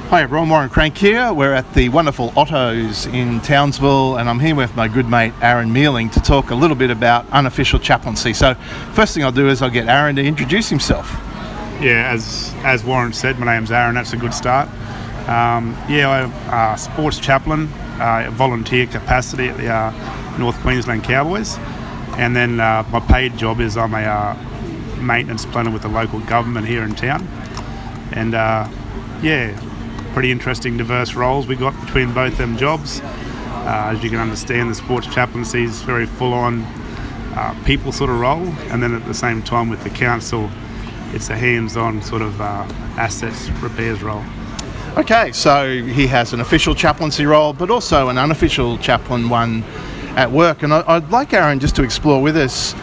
Hi everyone, Warren Crank here. We're at the wonderful Otto's in Townsville, and I'm here with my good mate Aaron Mealing to talk a little bit about unofficial chaplaincy. So first thing I'll do is I'll get Aaron to introduce himself. Yeah, as Warren said, my name's Aaron. That's a good start. I'm a sports chaplain, volunteer capacity at the North Queensland Cowboys, and then my paid job is I'm a maintenance planner with the local government here in town. And pretty interesting, diverse roles we got between both them jobs. As you can understand, the sports chaplaincy is very full-on people sort of role, and then at the same time with the council, it's a hands-on sort of assets repairs role. Okay, so he has an official chaplaincy role, but also an unofficial chaplain one at work. And I'd like Aaron just to explore with us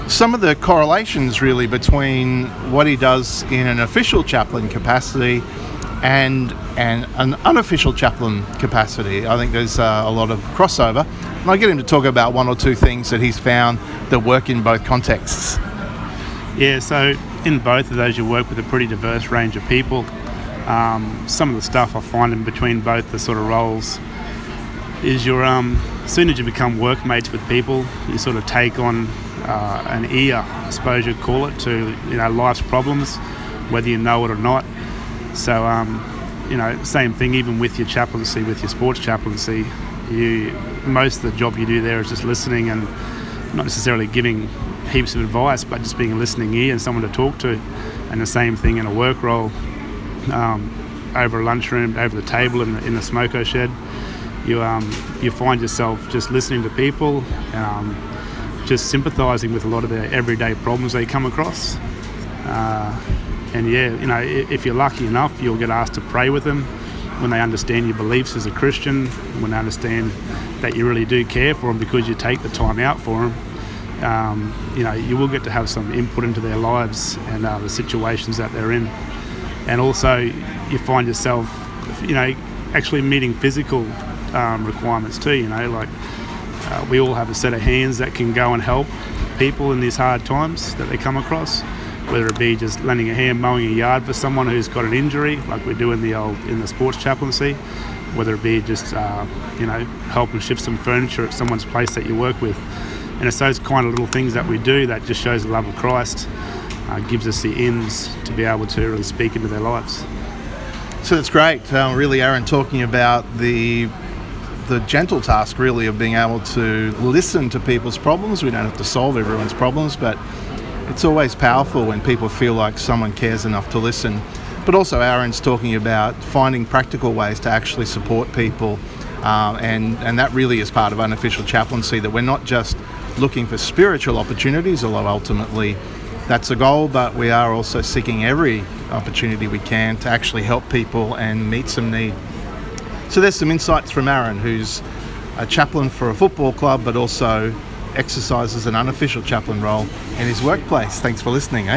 some of the correlations really between what he does in an official chaplain capacity and an unofficial chaplain capacity. I think there's a lot of crossover, and I'll get him to talk about one or two things that he's found that work in both contexts. Yeah, so in both of those you work with a pretty diverse range of people. Some of the stuff I find in between both the sort of roles is as soon as you become workmates with people, you sort of take on an ear, I suppose you'd call it, to life's problems, whether you know it or not. So, same thing even with your chaplaincy, with your sports chaplaincy. Most of the job you do there is just listening and not necessarily giving heaps of advice, but just being a listening ear and someone to talk to. And the same thing in a work role, over a lunchroom, over the table in the smoko shed. You find yourself just listening to people, just sympathising with a lot of their everyday problems they come across. If you're lucky enough, you'll get asked to pray with them when they understand your beliefs as a Christian, when they understand that you really do care for them because you take the time out for them. You will get to have some input into their lives and the situations that they're in. And also, you find yourself, actually meeting physical requirements too. We all have a set of hands that can go and help people in these hard times that they come across, whether it be just lending a hand mowing a yard for someone who's got an injury, like we do in the sports chaplaincy, whether it be just helping shift some furniture at someone's place that you work with. And it's those kind of little things that we do that just shows the love of Christ, gives us the ends to be able to really speak into their lives. So that's great. Really, Aaron, talking about the gentle task really of being able to listen to people's problems. We don't have to solve everyone's problems, but it's always powerful when people feel like someone cares enough to listen. But also Aaron's talking about finding practical ways to actually support people, and that really is part of unofficial chaplaincy, that we're not just looking for spiritual opportunities, although ultimately that's a goal, but we are also seeking every opportunity we can to actually help people and meet some need. So there's some insights from Aaron, who's a chaplain for a football club, but also exercises an unofficial chaplain role in his workplace. Thanks for listening,